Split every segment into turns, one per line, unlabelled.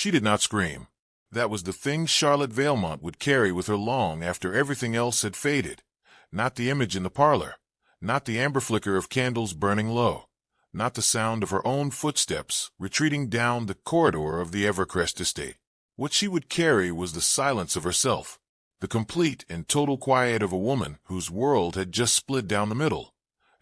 She did not scream. That was the thing Charlotte Valemont would carry with her long after everything else had faded. Not the image in the parlor, not the amber flicker of candles burning low, not the sound of her own footsteps retreating down the corridor of the Evercrest estate. What she would carry was the silence of herself, the complete and total quiet of a woman whose world had just split down the middle,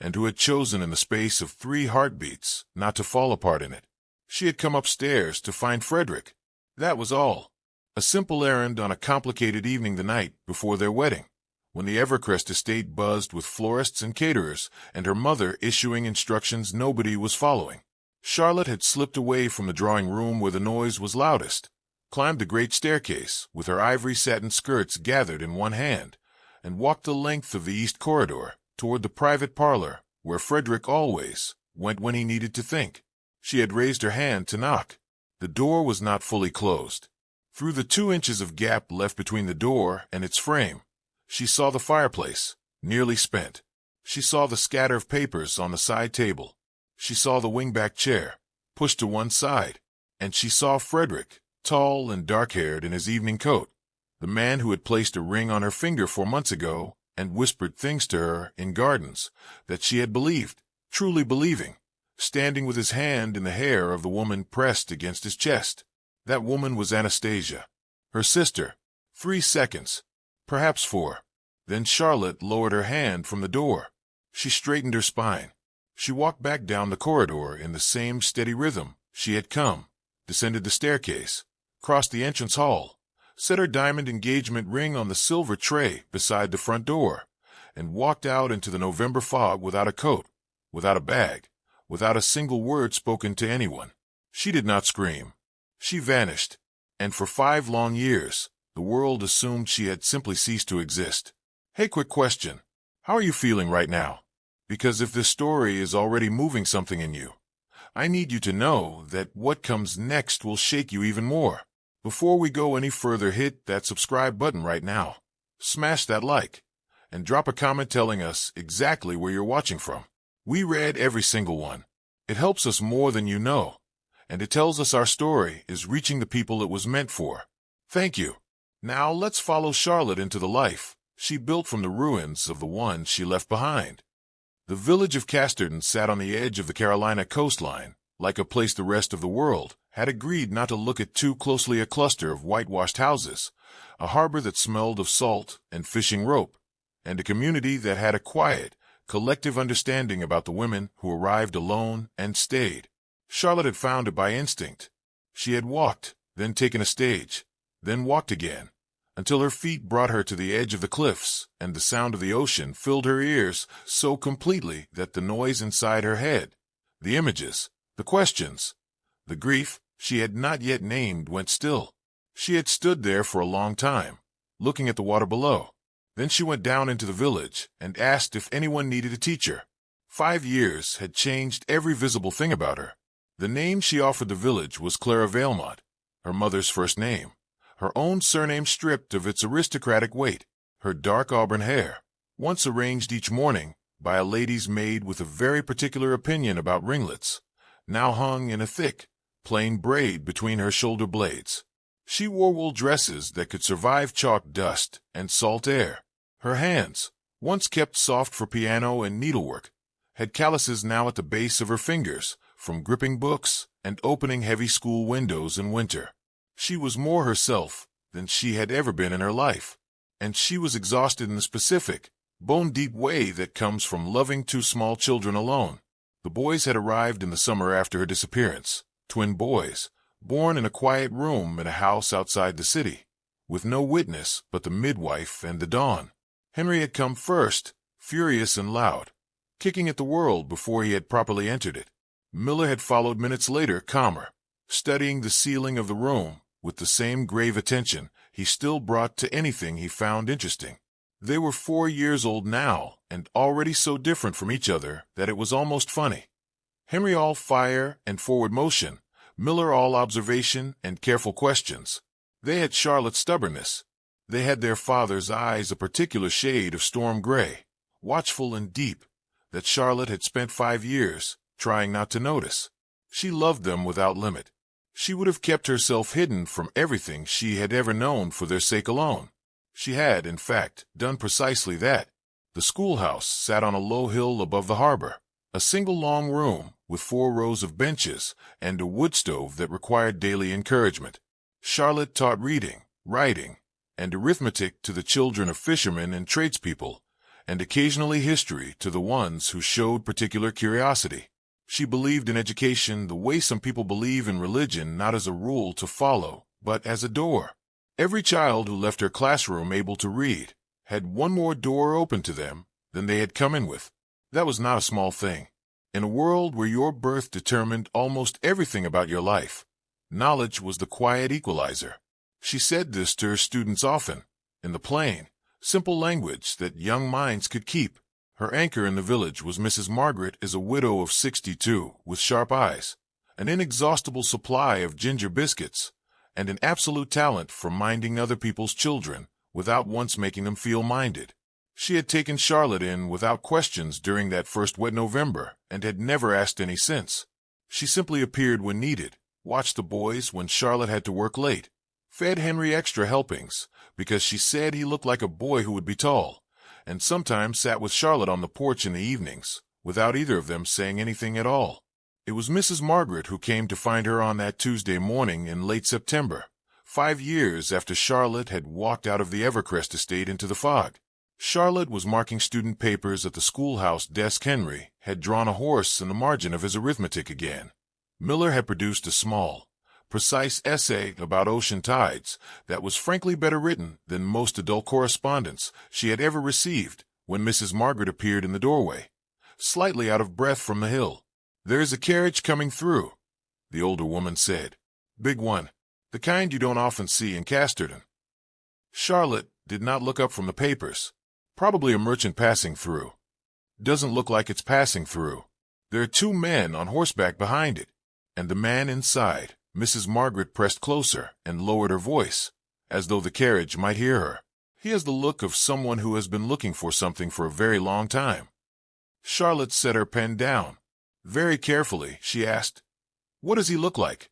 and who had chosen in the space of 3 heartbeats not to fall apart in it. She had come upstairs to find Frederick. That was all. A simple errand on a complicated evening the night before their wedding, when the Evercrest estate buzzed with florists and caterers, and her mother issuing instructions nobody was following. Charlotte had slipped away from the drawing room where the noise was loudest, climbed the great staircase with her ivory satin skirts gathered in one hand, and walked the length of the east corridor toward the private parlor where Frederick always went when he needed to think. She had raised her hand to knock. The door was not fully closed. Through the 2 inches of gap left between the door and its frame, she saw the fireplace, nearly spent. She saw the scatter of papers on the side table. She saw the wingback chair, pushed to one side, and she saw Frederick, tall and dark-haired in his evening coat, the man who had placed a ring on her finger 4 months ago and whispered things to her in gardens that she had believed, truly believing, standing with his hand in the hair of the woman pressed against his chest. That woman was Anastasia, her sister. 3 seconds, perhaps 4. Then Charlotte lowered her hand from the door. She straightened her spine. She walked back down the corridor in the same steady rhythm she had come, descended the staircase, crossed the entrance hall, set her diamond engagement ring on the silver tray beside the front door, and walked out into the November fog without a coat, without a bag, without a single word spoken to anyone. She did not scream. She vanished, and for 5 long years, the world assumed she had simply ceased to exist. Hey, quick question. How are you feeling right now? Because if this story is already moving something in you, I need you to know that what comes next will shake you even more. Before we go any further, hit that subscribe button right now. Smash that like, and drop a comment telling us exactly where you're watching from. We read every single one. It helps us more than you know, and it tells us our story is reaching the people it was meant for. Thank you. Now let's follow Charlotte into the life she built from the ruins of the one she left behind. The village of Castardan sat on the edge of the Carolina coastline, like a place the rest of the world had agreed not to look at too closely. A cluster of whitewashed houses, a harbor that smelled of salt and fishing rope, and a community that had a quiet, collective understanding about the women who arrived alone and stayed. Charlotte had found it by instinct. She had walked, then taken a stage, then walked again, until her feet brought her to the edge of the cliffs, and the sound of the ocean filled her ears so completely that the noise inside her head, the images, the questions, the grief she had not yet named went still. She had stood there for a long time, looking at the water below. Then she went down into the village and asked if anyone needed a teacher. 5 years had changed every visible thing about her. The name she offered the village was Clara Valemont, her mother's first name, her own surname stripped of its aristocratic weight. Her dark auburn hair, once arranged each morning by a lady's maid with a very particular opinion about ringlets, now hung in a thick, plain braid between her shoulder blades. She wore wool dresses that could survive chalk dust and salt air. Her hands, once kept soft for piano and needlework, had calluses now at the base of her fingers from gripping books and opening heavy school windows in winter. She was more herself than she had ever been in her life, and she was exhausted in the specific, bone-deep way that comes from loving 2 small children alone. The boys had arrived in the summer after her disappearance, twin boys, born in a quiet room in a house outside the city, with no witness but the midwife and the dawn. Henry had come first, furious and loud, kicking at the world before he had properly entered it. Miller had followed minutes later, calmer, studying the ceiling of the room with the same grave attention he still brought to anything he found interesting. They were 4 years old now, and already so different from each other that it was almost funny. Henry all fire and forward motion, Miller all observation and careful questions. They had Charlotte's stubbornness. They had their father's eyes, a particular shade of storm gray, watchful and deep, that Charlotte had spent 5 years trying not to notice. She loved them without limit. She would have kept herself hidden from everything she had ever known for their sake alone. She had, in fact, done precisely that. The schoolhouse sat on a low hill above the harbor, a single long room with 4 rows of benches and a wood stove that required daily encouragement. Charlotte taught reading, writing, and arithmetic to the children of fishermen and tradespeople, and occasionally history to the ones who showed particular curiosity. She believed in education the way some people believe in religion, not as a rule to follow, but as a door. Every child who left her classroom able to read had one more door open to them than they had come in with. That was not a small thing. In a world where your birth determined almost everything about your life, knowledge was the quiet equalizer. She said this to her students often, in the plain, simple language that young minds could keep. Her anchor in the village was Mrs. Margaret, as a widow of 62, with sharp eyes, an inexhaustible supply of ginger biscuits, and an absolute talent for minding other people's children without once making them feel minded. She had taken Charlotte in without questions during that first wet November and had never asked any since. She simply appeared when needed, watched the boys when Charlotte had to work late, fed Henry extra helpings because she said he looked like a boy who would be tall, and sometimes sat with Charlotte on the porch in the evenings, without either of them saying anything at all. It was Mrs. Margaret who came to find her on that Tuesday morning in late September, 5 years after Charlotte had walked out of the Evercrest estate into the fog. Charlotte was marking student papers at the schoolhouse desk. Henry had drawn a horse in the margin of his arithmetic again. Miller had produced a small, precise essay about ocean tides that was frankly better written than most adult correspondence she had ever received when Mrs. Margaret appeared in the doorway, slightly out of breath from the hill. "There's a carriage coming through," the older woman said. "Big one, the kind you don't often see in Casterton." Charlotte did not look up from the papers. "Probably a merchant passing through." "Doesn't look like it's passing through. There are 2 men on horseback behind it, and the man inside." Mrs. Margaret pressed closer and lowered her voice, as though the carriage might hear her. "He has the look of someone who has been looking for something for a very long time." Charlotte set her pen down. Very carefully, she asked, "What does he look like?"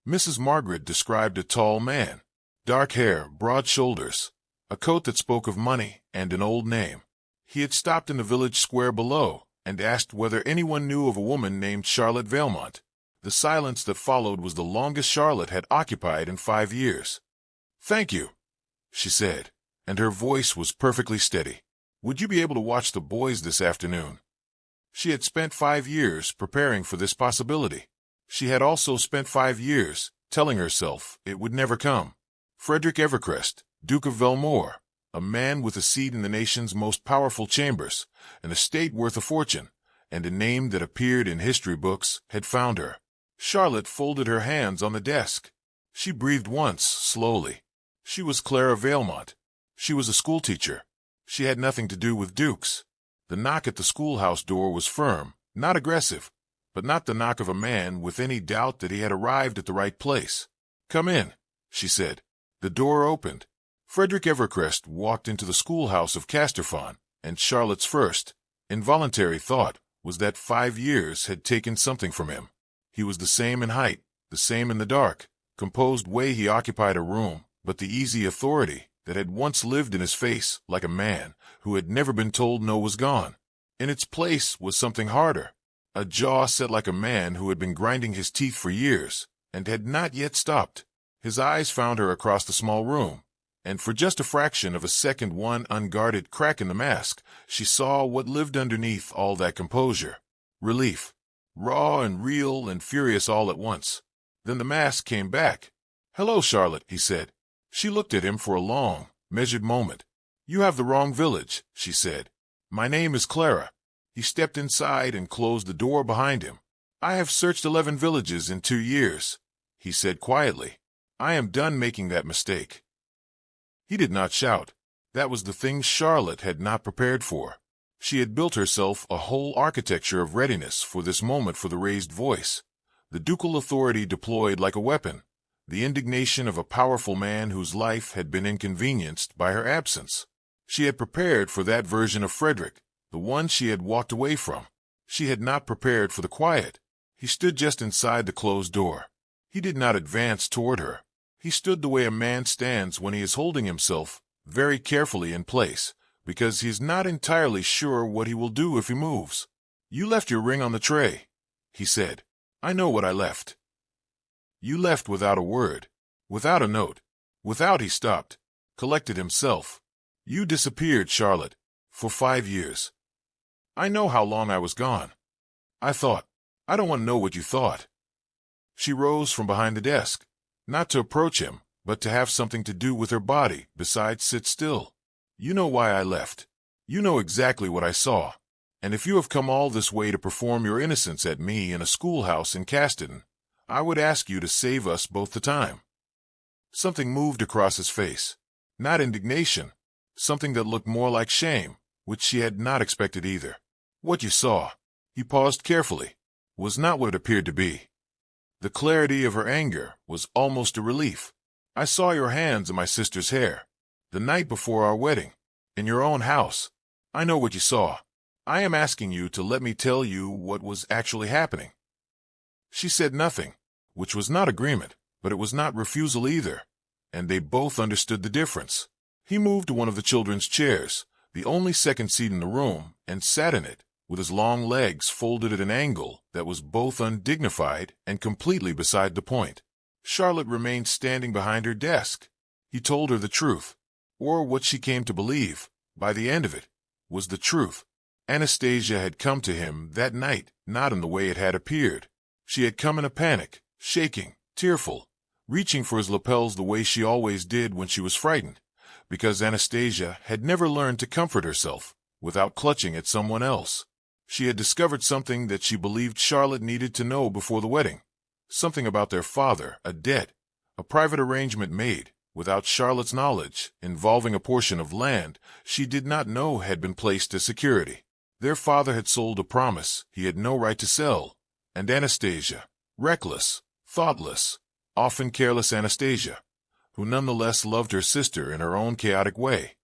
Mrs. Margaret described a tall man, dark hair, broad shoulders, a coat that spoke of money, and an old name. He had stopped in the village square below and asked whether anyone knew of a woman named Charlotte Valemont. The silence that followed was the longest Charlotte had occupied in 5 years. "Thank you," she said, and her voice was perfectly steady. "Would you be able to watch the boys this afternoon?" She had spent 5 years preparing for this possibility. She had also spent 5 years telling herself it would never come. Frederick Evercrest, Duke of Velmore, a man with a seat in the nation's most powerful chambers, an estate worth a fortune, and a name that appeared in history books, had found her. Charlotte folded her hands on the desk. She breathed once, slowly. She was Clara Valemont. She was a schoolteacher. She had nothing to do with dukes. The knock at the schoolhouse door was firm, not aggressive, but not the knock of a man with any doubt that he had arrived at the right place. "Come in," she said. The door opened. Frederick Evercrest walked into the schoolhouse of Casterton, and Charlotte's first, involuntary thought was that 5 years had taken something from him. He was the same in height, the same in the dark, composed way he occupied a room, but the easy authority that had once lived in his face like a man who had never been told no was gone. In its place was something harder, a jaw set like a man who had been grinding his teeth for years and had not yet stopped. His eyes found her across the small room, and for just a fraction of a second, one unguarded crack in the mask, she saw what lived underneath all that composure. Relief. Raw and real and furious all at once. Then the mask came back. "Hello, Charlotte," he said. She looked at him for a long, measured moment. "You have the wrong village," she said. "My name is Clara." He stepped inside and closed the door behind him. "I have searched 11 villages in 2 years," he said quietly. "I am done making that mistake." He did not shout. That was the thing Charlotte had not prepared for. She had built herself a whole architecture of readiness for this moment, for the raised voice, the ducal authority deployed like a weapon, the indignation of a powerful man whose life had been inconvenienced by her absence. She had prepared for that version of Frederick, the one she had walked away from. She had not prepared for the quiet. He stood just inside the closed door. He did not advance toward her. He stood the way a man stands when he is holding himself very carefully in place, because he is not entirely sure what he will do if he moves. "You left your ring on the tray," he said. "I know what I left." "You left without a word, without a note, without—" He stopped, collected himself. "You disappeared, Charlotte, for 5 years. I know how long I was gone. I thought. I don't want to know what you thought." She rose from behind the desk, not to approach him, but to have something to do with her body besides sit still. "You know why I left. You know exactly what I saw. And if you have come all this way to perform your innocence at me in a schoolhouse in Castardan, I would ask you to save us both the time." Something moved across his face. Not indignation. Something that looked more like shame, which she had not expected either. "What you saw," he paused carefully, "was not what it appeared to be." The clarity of her anger was almost a relief. "I saw your hands in my sister's hair, the night before our wedding, in your own house. I know what you saw. I am asking you to let me tell you what was actually happening." She said nothing, which was not agreement, but it was not refusal either, and they both understood the difference. He moved to one of the children's chairs, the only second seat in the room, and sat in it, with his long legs folded at an angle that was both undignified and completely beside the point. Charlotte remained standing behind her desk. He told her the truth, or what she came to believe, by the end of it, was the truth. Anastasia had come to him that night, not in the way it had appeared. She had come in a panic, shaking, tearful, reaching for his lapels the way she always did when she was frightened, because Anastasia had never learned to comfort herself without clutching at someone else. She had discovered something that she believed Charlotte needed to know before the wedding. Something about their father, a debt, a private arrangement made, without Charlotte's knowledge, involving a portion of land she did not know had been placed as security. Their father had sold a promise he had no right to sell, and Anastasia, reckless, thoughtless, often careless Anastasia, who nonetheless loved her sister in her own chaotic way,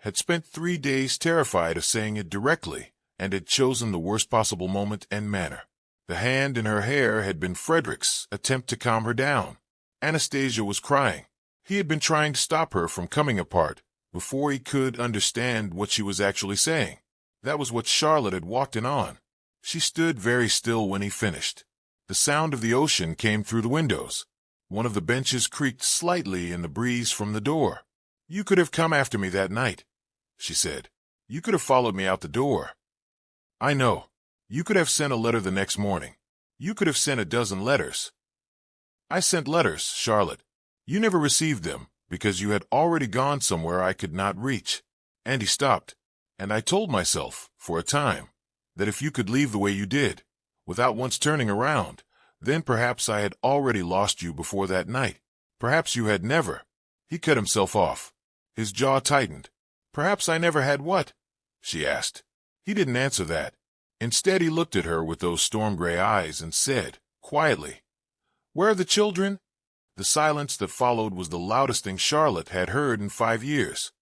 had spent 3 days terrified of saying it directly, and had chosen the worst possible moment and manner. The hand in her hair had been Frederick's attempt to calm her down. Anastasia was crying. He had been trying to stop her from coming apart before he could understand what she was actually saying. That was what Charlotte had walked in on. She stood very still when he finished. The sound of the ocean came through the windows. One of the benches creaked slightly in the breeze from the door. "You could have come after me that night," she said. "You could have followed me out the door. I know. You could have sent a letter the next morning. You could have sent a dozen letters." "I sent letters, Charlotte. You never received them because you had already gone somewhere I could not reach." And he stopped. "And I told myself, for a time, that if you could leave the way you did, without once turning around, then perhaps I had already lost you before that night. Perhaps you had never—" He cut himself off. His jaw tightened. "Perhaps I never had what?" she asked. He didn't answer that. Instead, he looked at her with those storm-gray eyes and said, quietly, "Where are the children?" The silence that followed was the loudest thing Charlotte had heard in 5 years.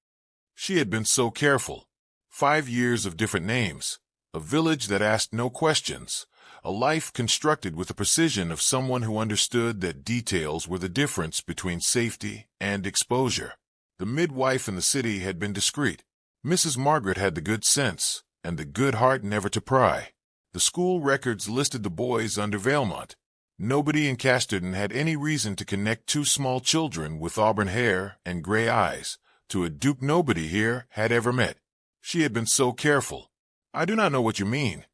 She had been so careful. 5 years of different names, a village that asked no questions, a life constructed with the precision of someone who understood that details were the difference between safety and exposure. The midwife in the city had been discreet. Mrs. Margaret had the good sense and the good heart never to pry. The school records listed the boys under Valemont. Nobody in Castardan had any reason to connect 2 small children with auburn hair and gray eyes to a duke nobody here had ever met. She had been so careful. "I do not know what you mean,"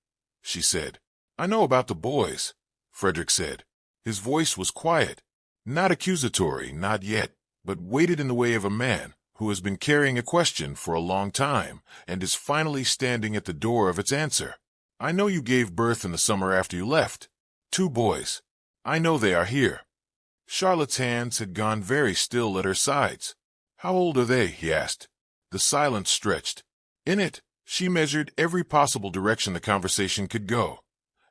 she said. "I know about the boys," Frederick said. His voice was quiet, not accusatory, not yet, but weighted in the way of a man who has been carrying a question for a long time and is finally standing at the door of its answer. "I know you gave birth in the summer after you left. 2 boys. I know they are here." Charlotte's hands had gone very still at her sides. "How old are they?" he asked. The silence stretched. In it, she measured every possible direction the conversation could go,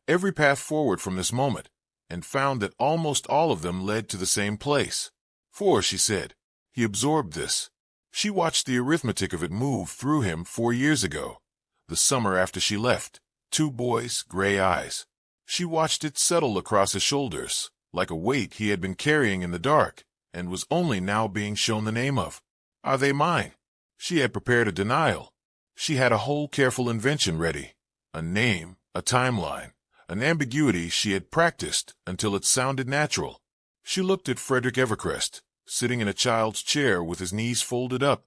every path forward from this moment, and found that almost all of them led to the same place. 4, she said. He absorbed this. She watched the arithmetic of it move through him 4 years ago, the summer after she left. 2 boys, gray eyes. She watched it settle across his shoulders, like a weight he had been carrying in the dark, and was only now being shown the name of. Are they mine? She had prepared a denial. She had a whole careful invention ready. A name, a timeline, an ambiguity she had practiced until it sounded natural. She looked at Frederick Evercrest, sitting in a child's chair with his knees folded up,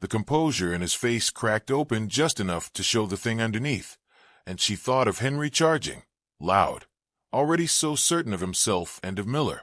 the composure in his face cracked open just enough to show the thing underneath, and she thought of Henry charging, loud, already so certain of himself and of Miller,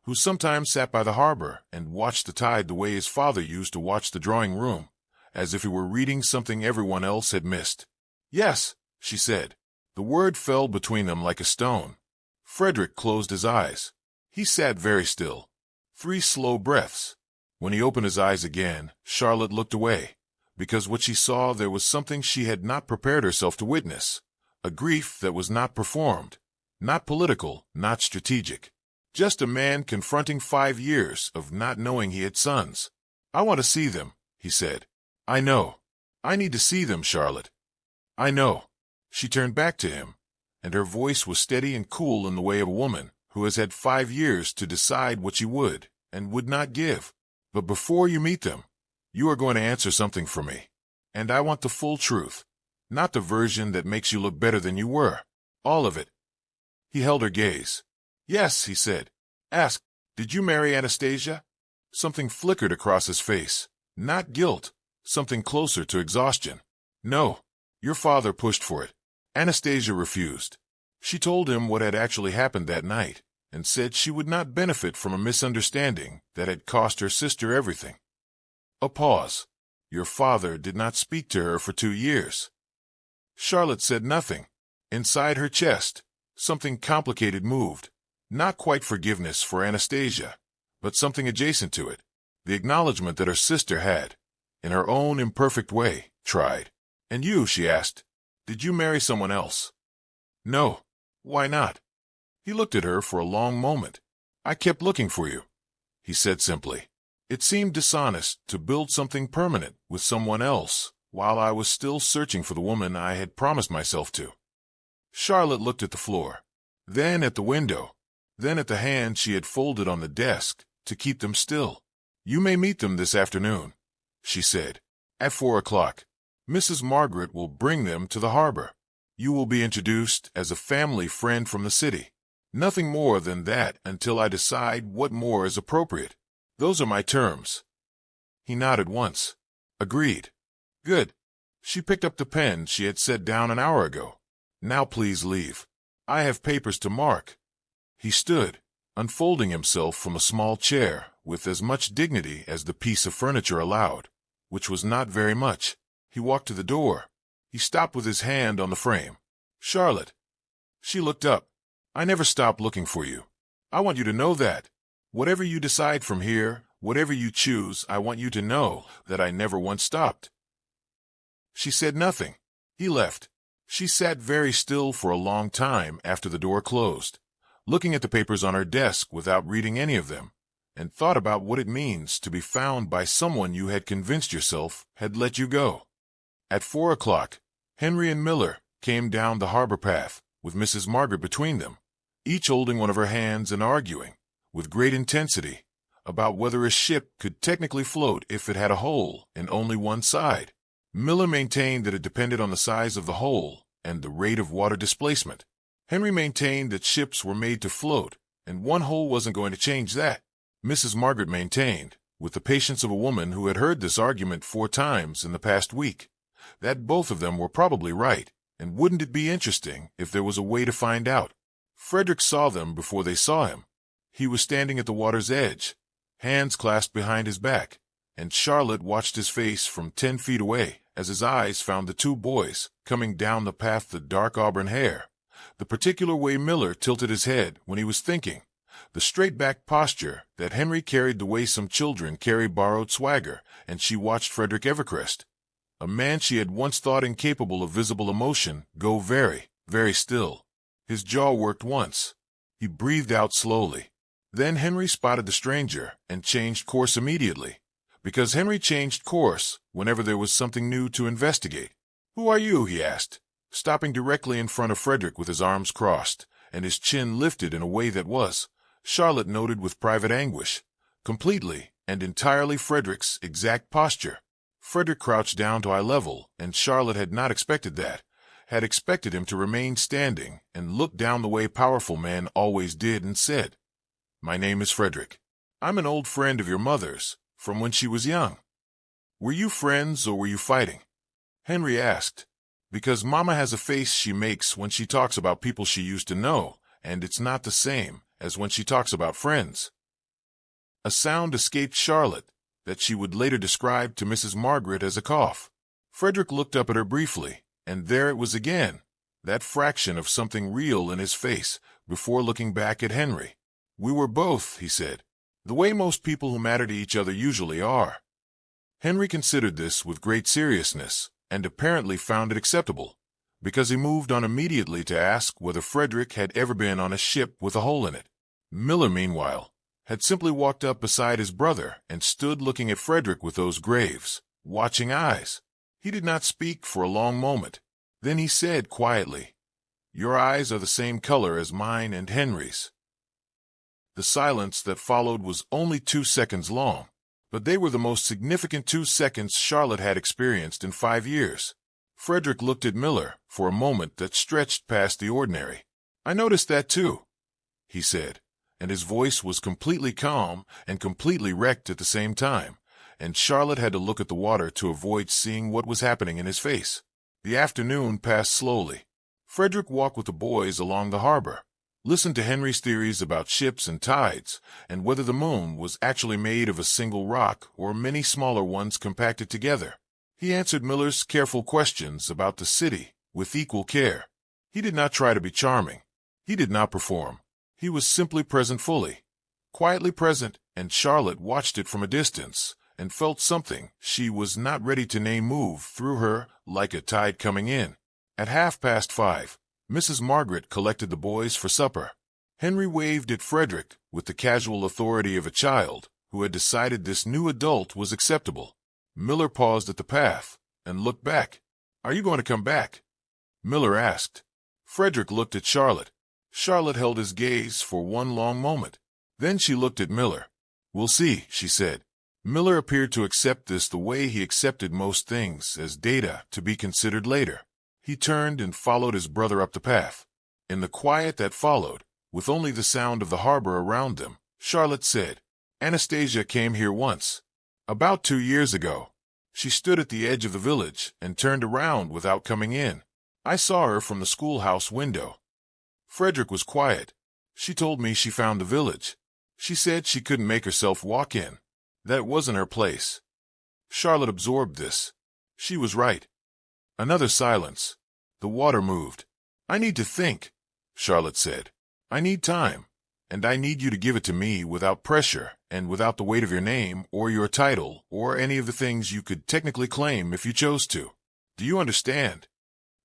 who sometimes sat by the harbor and watched the tide the way his father used to watch the drawing room, as if he were reading something everyone else had missed. Yes, she said. The word fell between them like a stone. Frederick closed his eyes. He sat very still. 3 slow breaths. When he opened his eyes again, Charlotte looked away, because what she saw there was something she had not prepared herself to witness, a grief that was not performed, not political, not strategic. Just a man confronting 5 years of not knowing he had sons. I want to see them, he said. I know. I need to see them, Charlotte. I know. She turned back to him, and her voice was steady and cool in the way of a woman who has had 5 years to decide what she would and would not give. But before you meet them, you are going to answer something for me. And I want the full truth, not the version that makes you look better than you were. All of it. He held her gaze. Yes, he said. Ask, did you marry Anastasia? Something flickered across his face. Not guilt, something closer to exhaustion. No, your father pushed for it. Anastasia refused. She told him what had actually happened that night, and said she would not benefit from a misunderstanding that had cost her sister everything. A pause. Your father did not speak to her for 2 years. Charlotte said nothing. Inside her chest, something complicated moved. Not quite forgiveness for Anastasia, but something adjacent to it. The acknowledgement that her sister had, in her own imperfect way, tried. And you, she asked, did you marry someone else? No. Why not? He looked at her for a long moment. I kept looking for you, he said simply. It seemed dishonest to build something permanent with someone else while I was still searching for the woman I had promised myself to. Charlotte looked at the floor, then at the window, then at the hand she had folded on the desk to keep them still. You may meet them this afternoon, she said. At 4 o'clock. Mrs. Margaret will bring them to the harbor. You will be introduced as a family friend from the city. Nothing more than that until I decide what more is appropriate. Those are my terms. He nodded once. Agreed. Good. She picked up the pen she had set down an hour ago. Now please leave. I have papers to mark. He stood, unfolding himself from a small chair with as much dignity as the piece of furniture allowed, which was not very much. He walked to the door. He stopped with his hand on the frame. Charlotte. She looked up. I never stopped looking for you. I want you to know that. Whatever you decide from here, whatever you choose, I want you to know that I never once stopped. She said nothing. He left. She sat very still for a long time after the door closed, looking at the papers on her desk without reading any of them, and thought about what it means to be found by someone you had convinced yourself had let you go. At 4 o'clock, Henry and Miller came down the harbor path, with Mrs. Margaret between them, each holding one of her hands and arguing, with great intensity, about whether a ship could technically float if it had a hole in only one side. Miller maintained that it depended on the size of the hole and the rate of water displacement. Henry maintained that ships were made to float, and one hole wasn't going to change that. Mrs. Margaret maintained, with the patience of a woman who had heard this argument 4 times in the past week, that both of them were probably right, and wouldn't it be interesting if there was a way to find out? Frederick saw them before they saw him. He was standing at the water's edge, hands clasped behind his back, and Charlotte watched his face from 10 feet away as his eyes found the 2 boys coming down the path, the dark auburn hair, the particular way Miller tilted his head when he was thinking, the straight-back posture that Henry carried the way some children carry borrowed swagger, and she watched Frederick Evercrest, a man she had once thought incapable of visible emotion, go very, very still. His jaw worked once. He breathed out slowly. Then Henry spotted the stranger and changed course immediately, because Henry changed course whenever there was something new to investigate. Who are you? He asked, stopping directly in front of Frederick with his arms crossed and his chin lifted in a way that was, Charlotte noted with private anguish. Completely and entirely Frederick's exact posture. Frederick crouched down to eye level, and Charlotte had not expected that. Had expected him to remain standing and look down the way powerful men always did and said, "My name is Frederick. I'm an old friend of your mother's, from when she was young." "Were you friends or were you fighting?" Henry asked. "Because Mama has a face she makes when she talks about people she used to know, and it's not the same as when she talks about friends." A sound escaped Charlotte that she would later describe to Mrs. Margaret as a cough. Frederick looked up at her briefly, and there it was again, that fraction of something real in his face, before looking back at Henry. "We were both," he said, "the way most people who matter to each other usually are." Henry considered this with great seriousness, and apparently found it acceptable, because he moved on immediately to ask whether Frederick had ever been on a ship with a hole in it. Miller, meanwhile, had simply walked up beside his brother and stood looking at Frederick with those graves, watching eyes. He did not speak for a long moment. Then he said quietly, "Your eyes are the same color as mine and Henry's." The silence that followed was only 2 seconds long, but they were the most significant 2 seconds Charlotte had experienced in 5 years. Frederick looked at Miller for a moment that stretched past the ordinary. "I noticed that too," he said, and his voice was completely calm and completely wrecked at the same time, and Charlotte had to look at the water to avoid seeing what was happening in his face. The afternoon passed slowly. Frederick walked with the boys along the harbor, listened to Henry's theories about ships and tides, and whether the moon was actually made of a single rock or many smaller ones compacted together. He answered Miller's careful questions about the city with equal care. He did not try to be charming. He did not perform. He was simply present fully, quietly present, and Charlotte watched it from a distance and felt something she was not ready to name move through her like a tide coming in. At 5:30, Mrs. Margaret collected the boys for supper. Henry waved at Frederick with the casual authority of a child who had decided this new adult was acceptable. Miller paused at the path and looked back. "Are you going to come back?" Miller asked. Frederick looked at Charlotte. Charlotte held his gaze for one long moment. Then she looked at Miller. "We'll see," she said. Miller appeared to accept this the way he accepted most things, as data to be considered later. He turned and followed his brother up the path. In the quiet that followed, with only the sound of the harbor around them, Charlotte said, "Anastasia came here once. About 2 years ago. She stood at the edge of the village and turned around without coming in. I saw her from the schoolhouse window." Frederick was quiet. "She told me she found the village. She said she couldn't make herself walk in. That wasn't her place." Charlotte absorbed this. She was right. Another silence. The water moved. "I need to think," Charlotte said. "I need time, and I need you to give it to me without pressure and without the weight of your name or your title or any of the things you could technically claim if you chose to. Do you understand?"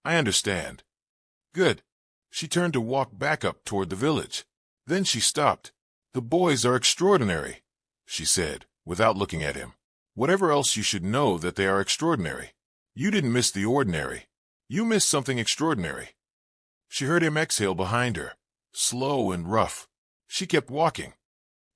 "I understand." "Good." She turned to walk back up toward the village. Then she stopped. "The boys are extraordinary," she said, without looking at him. "Whatever else you should know that they are extraordinary. You didn't miss the ordinary. You missed something extraordinary." She heard him exhale behind her, slow and rough. She kept walking.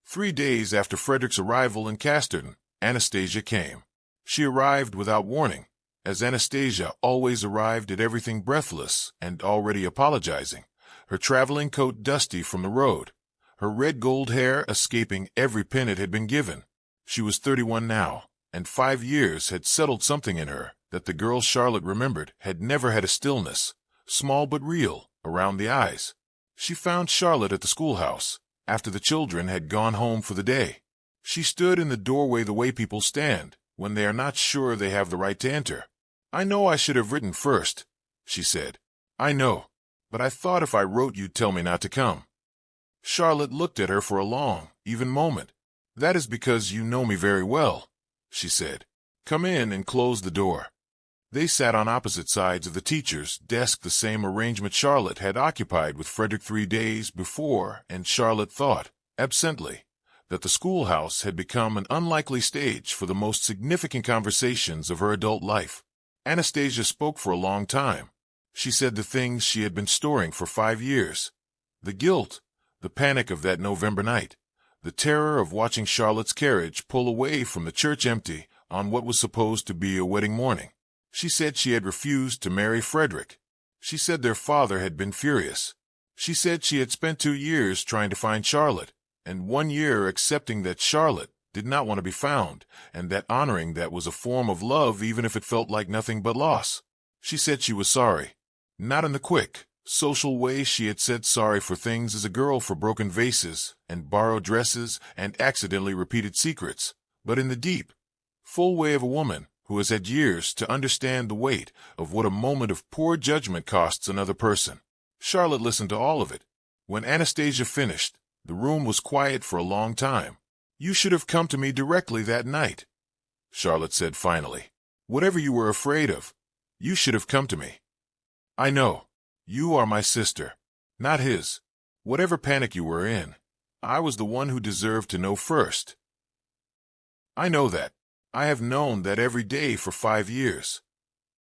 3 days after Frederick's arrival in Casterton, Anastasia came. She arrived without warning, as Anastasia always arrived at everything breathless and already apologizing, her traveling coat dusty from the road, her red gold hair escaping every pin it had been given. She was 31 now, and 5 years had settled something in her that the girl Charlotte remembered had never had a stillness, small but real, around the eyes. She found Charlotte at the schoolhouse, after the children had gone home for the day. She stood in the doorway the way people stand when they are not sure they have the right to enter. "I know I should have written first," she said. "I know, but I thought if I wrote you'd tell me not to come." Charlotte looked at her for a long, even moment. "That is because you know me very well," she said. "Come in and close the door." They sat on opposite sides of the teacher's desk, the same arrangement Charlotte had occupied with Frederick 3 days before, and Charlotte thought, absently, that the schoolhouse had become an unlikely stage for the most significant conversations of her adult life. Anastasia spoke for a long time. She said the things she had been storing for 5 years. The guilt, The panic of that November night. The terror of watching Charlotte's carriage pull away from the church empty on what was supposed to be a wedding morning. She said she had refused to marry Frederick. She said their father had been furious. She said she had spent 2 years trying to find Charlotte, and 1 year accepting that Charlotte did not want to be found, and that honoring that was a form of love even if it felt like nothing but loss. She said she was sorry. Not in the quick, social way she had said sorry for things as a girl for broken vases and borrowed dresses and accidentally repeated secrets, but in the deep, full way of a woman who has had years to understand the weight of what a moment of poor judgment costs another person. Charlotte listened to all of it. When Anastasia finished, the room was quiet for a long time. "You should have come to me directly that night," Charlotte said finally. "Whatever you were afraid of, you should have come to me. I know. You are my sister, not his. Whatever panic you were in, I was the one who deserved to know first. I know that. I have known that every day for 5 years."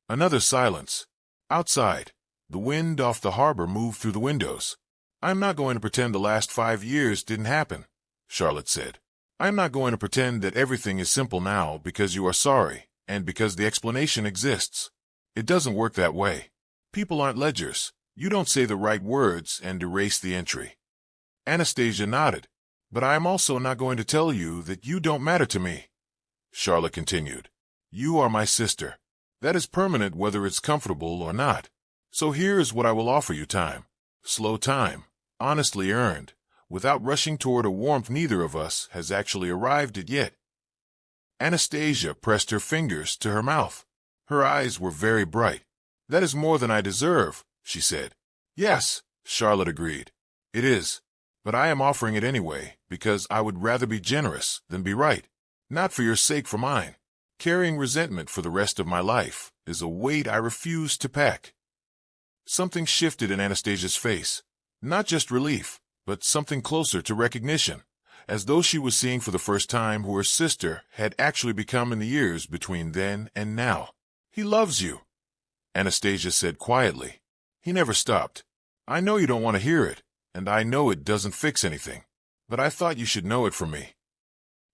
Another silence. Outside, the wind off the harbor moved through the windows. "I'm not going to pretend the last 5 years didn't happen," Charlotte said. "I'm not going to pretend that everything is simple now because you are sorry and because the explanation exists. It doesn't work that way. People aren't ledgers. You don't say the right words and erase the entry." Anastasia nodded. "But I am also not going to tell you that you don't matter to me," Charlotte continued. "You are my sister. That is permanent whether it's comfortable or not. So here is what I will offer you: time. Slow time, honestly earned, without rushing toward a warmth neither of us has actually arrived at yet." Anastasia pressed her fingers to her mouth. Her eyes were very bright. "That is more than I deserve," she said. "Yes," Charlotte agreed. "It is. But I am offering it anyway, because I would rather be generous than be right. Not for your sake, for mine. Carrying resentment for the rest of my life is a weight I refuse to pack." Something shifted in Anastasia's face. Not just relief, but something closer to recognition, as though she was seeing for the first time who her sister had actually become in the years between then and now. "He loves you," Anastasia said quietly. "He never stopped. I know you don't want to hear it, and I know it doesn't fix anything, but I thought you should know it from me."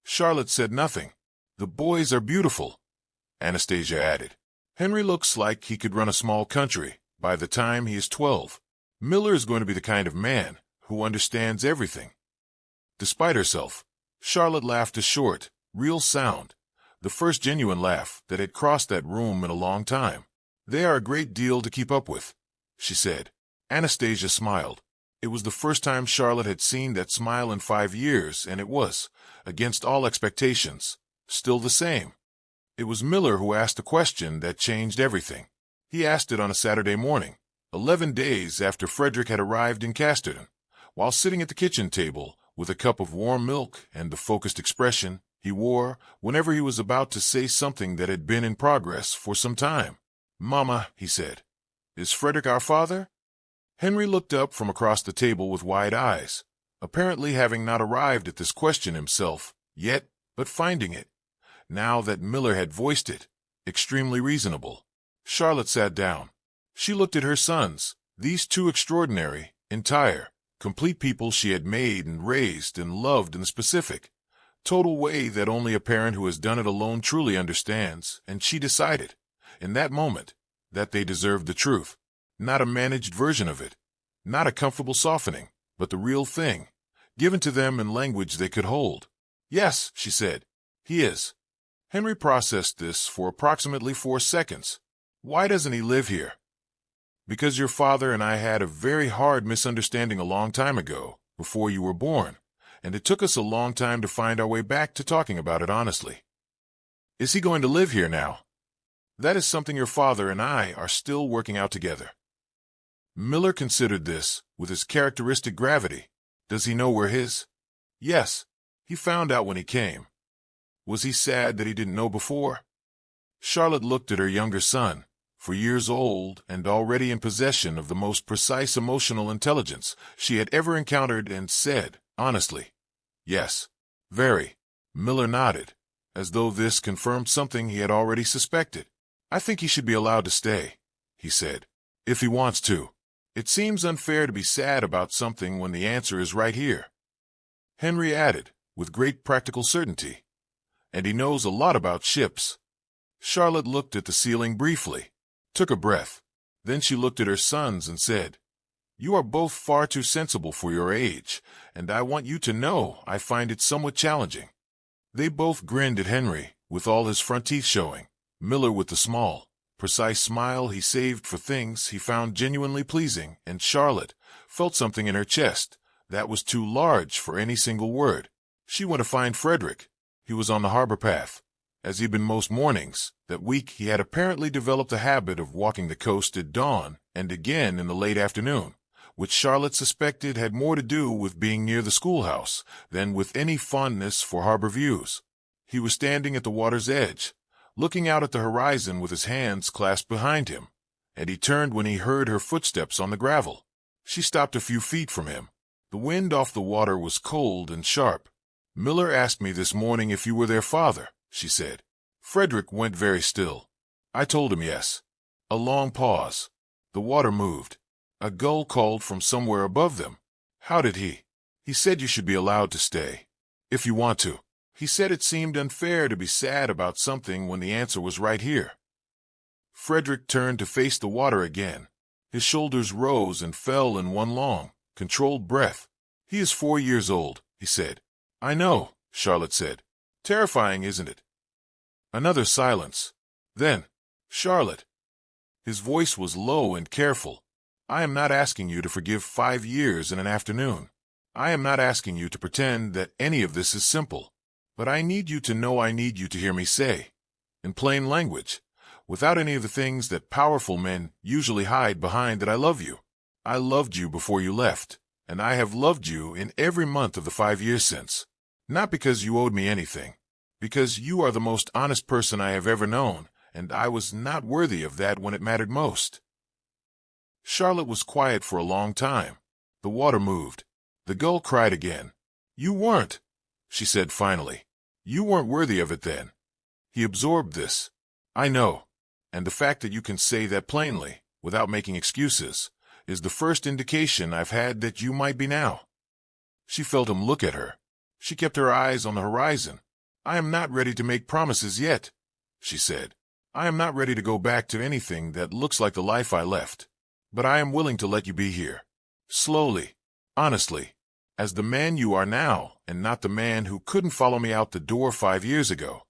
Charlotte said nothing. "The boys are beautiful," Anastasia added. "Henry looks like he could run a small country by the time he is 12. Miller is going to be the kind of man who understands everything." Despite herself, Charlotte laughed a short, real sound, the first genuine laugh that had crossed that room in a long time. "They are a great deal to keep up with," she said. Anastasia smiled. It was the first time Charlotte had seen that smile in 5 years, and it was, against all expectations, still the same. It was Miller who asked the question that changed everything. He asked it on a Saturday morning, 11 days after Frederick had arrived in Castardan, while sitting at the kitchen table with a cup of warm milk and the focused expression he wore whenever he was about to say something that had been in progress for some time. "Mama," he said, "is Frederick our father?" Henry looked up from across the table with wide eyes, apparently having not arrived at this question himself yet, but finding it, now that Miller had voiced it, extremely reasonable. Charlotte sat down. She looked at her sons, these 2 extraordinary, entire, complete people she had made and raised and loved in the specific, total way that only a parent who has done it alone truly understands, and she decided, in that moment, that they deserved the truth. Not a managed version of it, not a comfortable softening, but the real thing, given to them in language they could hold. "Yes," she said, "he is." Henry processed this for approximately 4 seconds. "Why doesn't he live here?" "Because your father and I had a very hard misunderstanding a long time ago, before you were born, and it took us a long time to find our way back to talking about it honestly." "Is he going to live here now?" "That is something your father and I are still working out together." Miller considered this with his characteristic gravity. "Does he know where his—" "Yes, he found out when he came." "Was he sad that he didn't know before?" Charlotte looked at her younger son, for years old and already in possession of the most precise emotional intelligence she had ever encountered, and said, honestly, "Yes, very." Miller nodded, as though this confirmed something he had already suspected. "I think he should be allowed to stay," he said, "if he wants to." It seems unfair to be sad about something when the answer is right here. Henry added, with great practical certainty. And he knows a lot about ships. Charlotte looked at the ceiling briefly, took a breath. Then she looked at her sons and said, "You are both far too sensible for your age, and I want you to know I find it somewhat challenging." They both grinned at Henry, with all his front teeth showing, Miller with the small, precise smile he saved for things he found genuinely pleasing, and Charlotte felt something in her chest that was too large for any single word. She went to find Frederick. He was on the harbor path. As he'd been most mornings, that week he had apparently developed a habit of walking the coast at dawn and again in the late afternoon, which Charlotte suspected had more to do with being near the schoolhouse than with any fondness for harbor views. He was standing at the water's edge, looking out at the horizon with his hands clasped behind him, and he turned when he heard her footsteps on the gravel. She stopped a few feet from him. The wind off the water was cold and sharp. "Miller asked me this morning if you were their father," she said. Frederick went very still. "I told him yes." A long pause. The water moved. A gull called from somewhere above them. "How did he?" "He said you should be allowed to stay. If you want to." He said it seemed unfair to be sad about something when the answer was right here. Frederick turned to face the water again. His shoulders rose and fell in one long, controlled breath. "He is 4 years old," he said. "I know," Charlotte said. "Terrifying, isn't it?" Another silence. Then, "Charlotte." His voice was low and careful. "I am not asking you to forgive 5 years in an afternoon. I am not asking you to pretend that any of this is simple. But I need you to know, I need you to hear me say, in plain language, without any of the things that powerful men usually hide behind, that I love you. I loved you before you left, and I have loved you in every month of the 5 years since. Not because you owed me anything, because you are the most honest person I have ever known, and I was not worthy of that when it mattered most." Charlotte was quiet for a long time. The water moved. The gull cried again. "You weren't," she said finally. "You weren't worthy of it then." He absorbed this. "I know. And the fact that you can say that plainly, without making excuses, is the first indication I've had that you might be now." She felt him look at her. She kept her eyes on the horizon. "I am not ready to make promises yet," she said. "I am not ready to go back to anything that looks like the life I left. But I am willing to let you be here. Slowly, honestly, as the man you are now, and not the man who couldn't follow me out the door 5 years ago."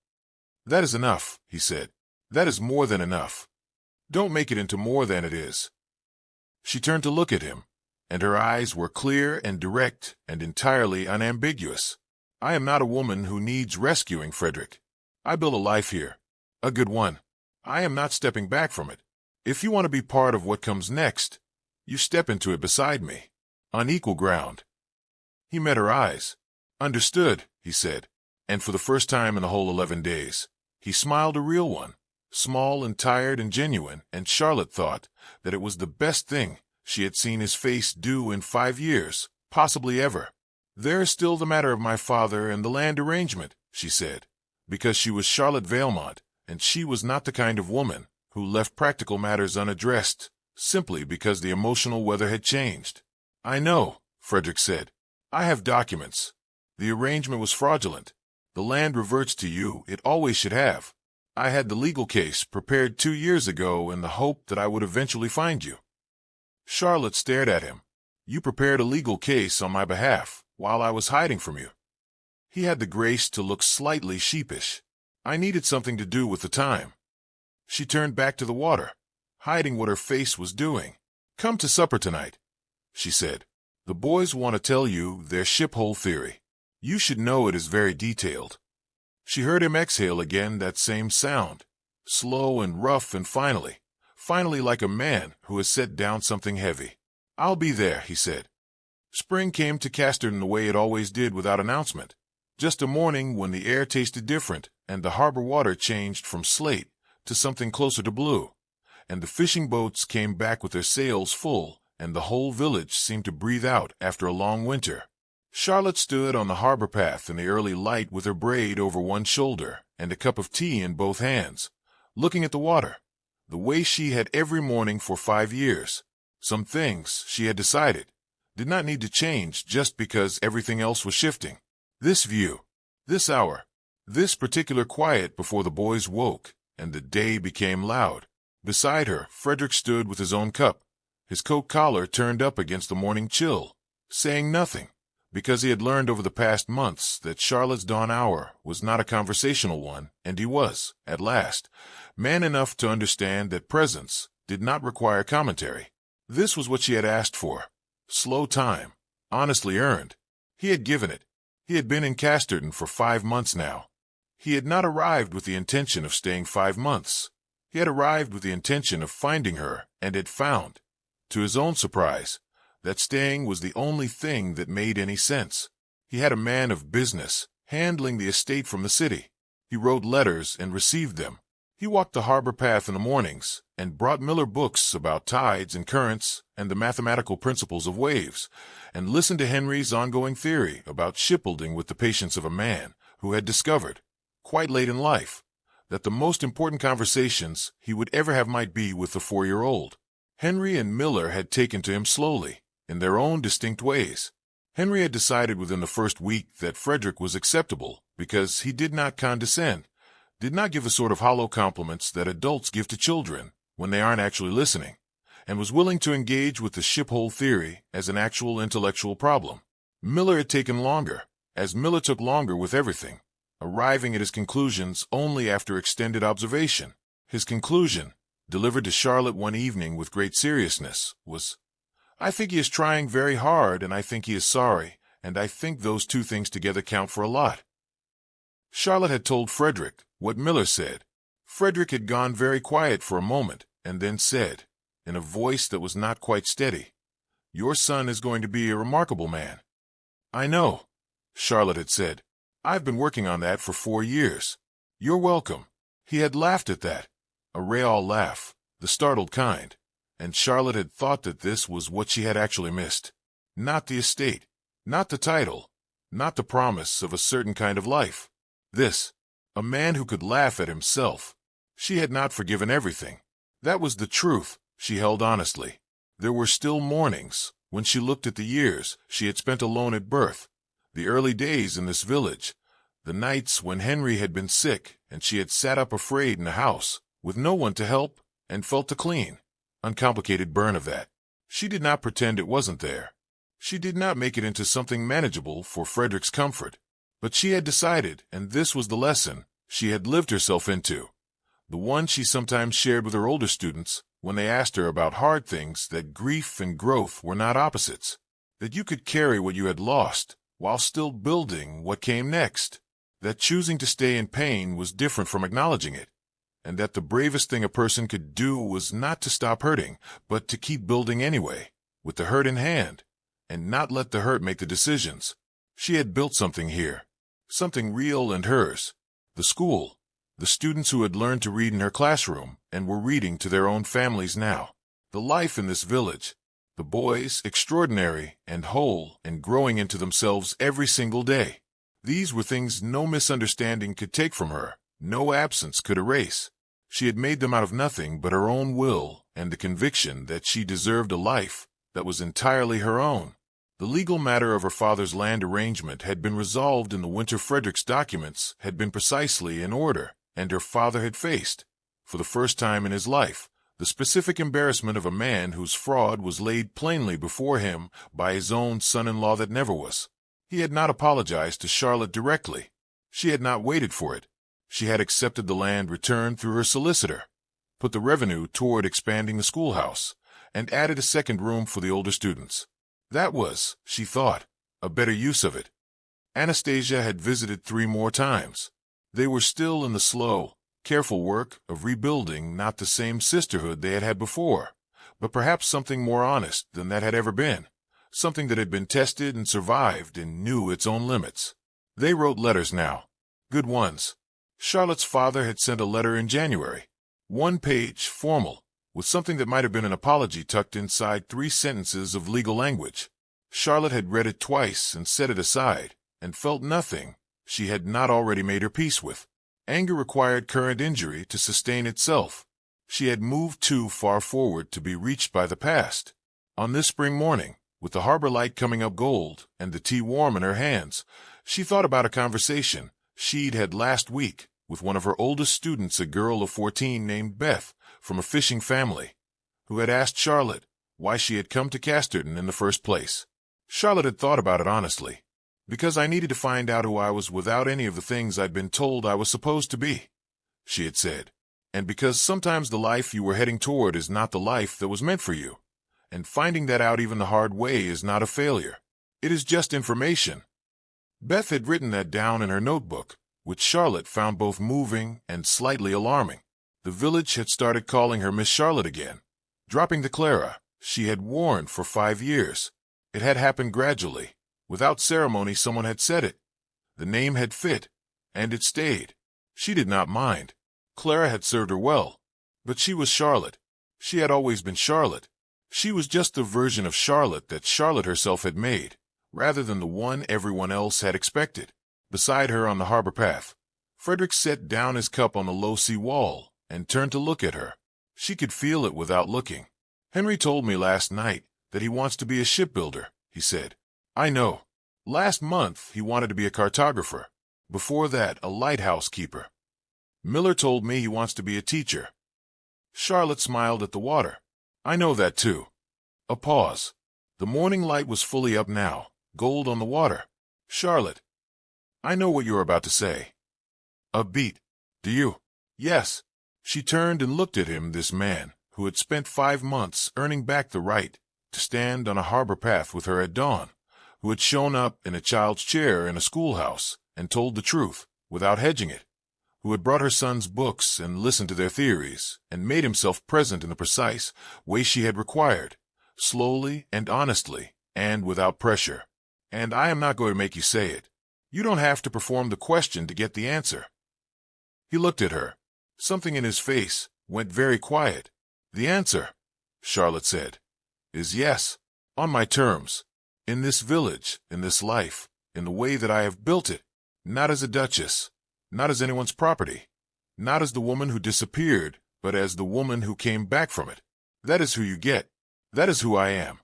"That is enough," he said. "That is more than enough. Don't make it into more than it is." She turned to look at him, and her eyes were clear and direct and entirely unambiguous. "I am not a woman who needs rescuing, Frederick. I built a life here. A good one. I am not stepping back from it. If you want to be part of what comes next, you step into it beside me, on equal ground." He met her eyes. "Understood," he said, and for the first time in the whole 11 days, he smiled a real one, small and tired and genuine, and Charlotte thought that it was the best thing she had seen his face do in 5 years, possibly ever. "There is still the matter of my father and the land arrangement," she said, because she was Charlotte Valemont, and she was not the kind of woman who left practical matters unaddressed, simply because the emotional weather had changed. "I know," Frederick said. "I have documents. The arrangement was fraudulent. The land reverts to you, it always should have. I had the legal case prepared 2 years ago in the hope that I would eventually find you." Charlotte stared at him. "You prepared a legal case on my behalf while I was hiding from you." He had the grace to look slightly sheepish. "I needed something to do with the time." She turned back to the water, hiding what her face was doing. "Come to supper tonight," she said. "The boys want to tell you their ship-hole theory. You should know it is very detailed." She heard him exhale again, that same sound, slow and rough, and finally like a man who has set down something heavy. "I'll be there," he said. Spring came to Castardan the way it always did, without announcement. Just a morning when the air tasted different, and the harbor water changed from slate to something closer to blue, and the fishing boats came back with their sails full, and the whole village seemed to breathe out after a long winter. Charlotte stood on the harbor path in the early light with her braid over one shoulder and a cup of tea in both hands, looking at the water, the way she had every morning for 5 years, Some things, she had decided, did not need to change just because everything else was shifting. This view, this hour, this particular quiet before the boys woke and the day became loud. Beside her, Frederick stood with his own cup, his coat collar turned up against the morning chill, saying nothing, because he had learned over the past months that Charlotte's dawn hour was not a conversational one, and he was, at last, man enough to understand that presence did not require commentary. This was what she had asked for. Slow time, honestly earned. He had given it. He had been in Casterton for 5 months now. He had not arrived with the intention of staying 5 months. He had arrived with the intention of finding her, and had found, to his own surprise, that staying was the only thing that made any sense. He had a man of business, handling the estate from the city. He wrote letters and received them. He walked the harbor path in the mornings, and brought Miller books about tides and currents and the mathematical principles of waves, and listened to Henry's ongoing theory about shipbuilding with the patience of a man who had discovered, quite late in life, that the most important conversations he would ever have might be with the 4-year-old. Henry and Miller had taken to him slowly, in their own distinct ways. Henry had decided within the first week that Frederick was acceptable because he did not condescend, did not give the sort of hollow compliments that adults give to children when they aren't actually listening, and was willing to engage with the ship-hole theory as an actual intellectual problem. Miller had taken longer, as Miller took longer with everything, arriving at his conclusions only after extended observation. His conclusion, delivered to Charlotte one evening with great seriousness, was, "I think he is trying very hard, and I think he is sorry, and I think those two things together count for a lot." Charlotte had told Frederick what Miller said. Frederick had gone very quiet for a moment, and then said, in a voice that was not quite steady, "Your son is going to be a remarkable man." "I know," Charlotte had said. "I've been working on that for 4 years. You're welcome." He had laughed at that, a real laugh, the startled kind, and Charlotte had thought that this was what she had actually missed. Not the estate, not the title, not the promise of a certain kind of life. This, a man who could laugh at himself. She had not forgiven everything. That was the truth, she held honestly. There were still mornings, when she looked at the years she had spent alone at birth, the early days in this village, the nights when Henry had been sick and she had sat up afraid in the house, with no one to help, and felt the clean, uncomplicated burn of that. She did not pretend it wasn't there. She did not make it into something manageable for Frederick's comfort. But she had decided, and this was the lesson she had lived herself into, the one she sometimes shared with her older students when they asked her about hard things, that grief and growth were not opposites, that you could carry what you had lost while still building what came next, that choosing to stay in pain was different from acknowledging it, and that the bravest thing a person could do was not to stop hurting, but to keep building anyway, with the hurt in hand, and not let the hurt make the decisions. She had built something here, something real and hers, the school, the students who had learned to read in her classroom and were reading to their own families now, the life in this village, the boys extraordinary and whole and growing into themselves every single day. These were things no misunderstanding could take from her, no absence could erase. She had made them out of nothing but her own will and the conviction that she deserved a life that was entirely her own. The legal matter of her father's land arrangement had been resolved in the winter. Frederick's documents had been precisely in order, and her father had faced, for the first time in his life, the specific embarrassment of a man whose fraud was laid plainly before him by his own son-in-law that never was. He had not apologized to Charlotte directly. She had not waited for it. She had accepted the land returned through her solicitor, put the revenue toward expanding the schoolhouse, and added a second room for the older students. That was, she thought, a better use of it. Anastasia had visited 3 more times. They were still in the slow, careful work of rebuilding not the same sisterhood they had had before, but perhaps something more honest than that had ever been, something that had been tested and survived and knew its own limits. They wrote letters now, good ones. Charlotte's father had sent a letter in January, 1 page, formal, with something that might have been an apology tucked inside 3 sentences of legal language. Charlotte had read it twice and set it aside, and felt nothing she had not already made her peace with. Anger required current injury to sustain itself. She had moved too far forward to be reached by the past. On this spring morning, with the harbor light coming up gold and the tea warm in her hands, she thought about a conversation she'd had last week with one of her oldest students, a girl of 14 named Beth from a fishing family, who had asked Charlotte why she had come to Casterton in the first place. Charlotte had thought about it honestly. "Because I needed to find out who I was without any of the things I'd been told I was supposed to be," she had said. "And because sometimes the life you were heading toward is not the life that was meant for you. And finding that out even the hard way is not a failure. It is just information." Beth had written that down in her notebook, which Charlotte found both moving and slightly alarming. The village had started calling her Miss Charlotte again, dropping the Clara she had worn for 5 years. It had happened gradually. Without ceremony, someone had said it. The name had fit, and it stayed. She did not mind. Clara had served her well, but she was Charlotte. She had always been Charlotte. She was just the version of Charlotte that Charlotte herself had made, rather than the one everyone else had expected. Beside her on the harbor path, Frederick set down his cup on the low sea wall and turned to look at her. She could feel it without looking. "Henry told me last night that he wants to be a shipbuilder," he said. "I know. Last month he wanted to be a cartographer. Before that, a lighthouse keeper. Miller told me he wants to be a teacher." Charlotte smiled at the water. "I know that too." A pause. The morning light was fully up now, gold on the water. "Charlotte, I know what you're about to say." "A beat. Do you?" "Yes." She turned and looked at him, this man who had spent 5 months earning back the right to stand on a harbor path with her at dawn, who had shown up in a child's chair in a schoolhouse and told the truth without hedging it, who had brought her sons books and listened to their theories and made himself present in the precise way she had required, slowly and honestly and without pressure. "And I am not going to make you say it. You don't have to perform the question to get the answer." He looked at her. Something in his face went very quiet. "The answer," Charlotte said, "is yes, on my terms, in this village, in this life, in the way that I have built it, not as a duchess, not as anyone's property, not as the woman who disappeared, but as the woman who came back from it. That is who you get. That is who I am.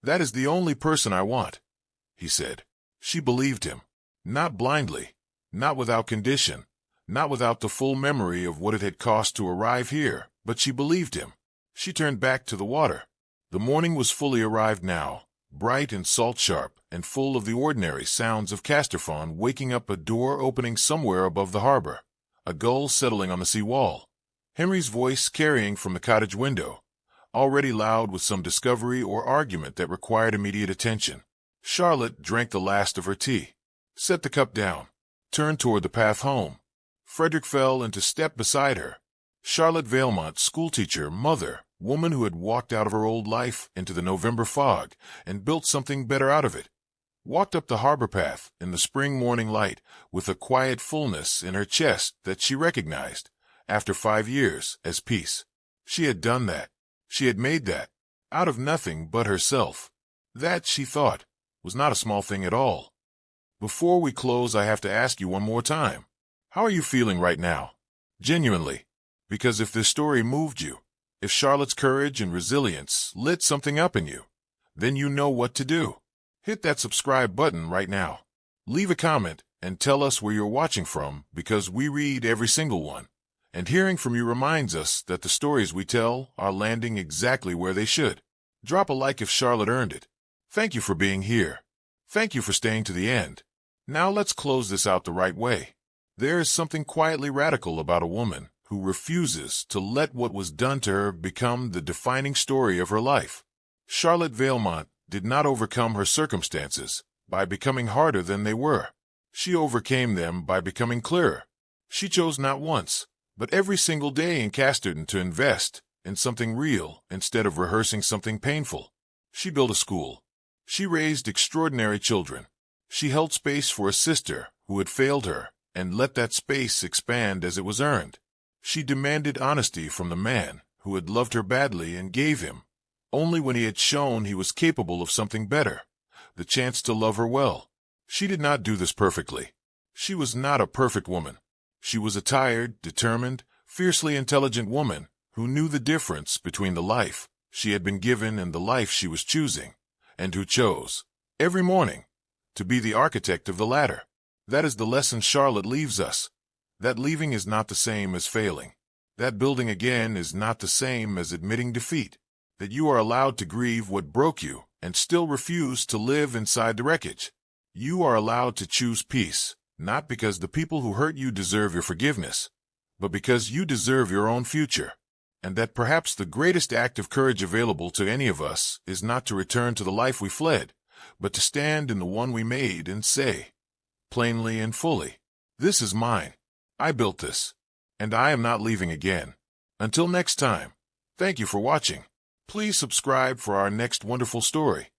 That is the only person I want," he said. She believed him, not blindly, not without condition, not without the full memory of what it had cost to arrive here, but she believed him. She turned back to the water. The morning was fully arrived now, bright and salt-sharp, and full of the ordinary sounds of Casterton waking up, a door opening somewhere above the harbor, a gull settling on the sea wall, Henry's voice carrying from the cottage window, already loud with some discovery or argument that required immediate attention. Charlotte drank the last of her tea, set the cup down, turned toward the path home. Frederick fell into step beside her. Charlotte Valemont, schoolteacher, mother, woman who had walked out of her old life into the November fog and built something better out of it, walked up the harbor path in the spring morning light with a quiet fullness in her chest that she recognized, after 5 years, as peace. She had done that. She had made that, out of nothing but herself. That, she thought, was not a small thing at all. "Before we close, I have to ask you one more time. How are you feeling right now? Genuinely. Because if this story moved you, if Charlotte's courage and resilience lit something up in you, then you know what to do. Hit that subscribe button right now. Leave a comment and tell us where you're watching from, because we read every single one. And hearing from you reminds us that the stories we tell are landing exactly where they should. Drop a like if Charlotte earned it. Thank you for being here. Thank you for staying to the end. Now let's close this out the right way. There is something quietly radical about a woman who refuses to let what was done to her become the defining story of her life. Charlotte Valemont did not overcome her circumstances by becoming harder than they were. She overcame them by becoming clearer. She chose not once, but every single day in Castardan to invest in something real instead of rehearsing something painful. She built a school. She raised extraordinary children. She held space for a sister who had failed her and let that space expand as it was earned. She demanded honesty from the man who had loved her badly and gave him, only when he had shown he was capable of something better, the chance to love her well. She did not do this perfectly. She was not a perfect woman. She was a tired, determined, fiercely intelligent woman who knew the difference between the life she had been given and the life she was choosing, and who chose, every morning, to be the architect of the latter. That is the lesson Charlotte leaves us. That leaving is not the same as failing. That building again is not the same as admitting defeat. That you are allowed to grieve what broke you and still refuse to live inside the wreckage. You are allowed to choose peace, not because the people who hurt you deserve your forgiveness, but because you deserve your own future. And that perhaps the greatest act of courage available to any of us is not to return to the life we fled, but to stand in the one we made and say, plainly and fully, "This is mine. I built this, and I am not leaving again." Until next time, thank you for watching. Please subscribe for our next wonderful story.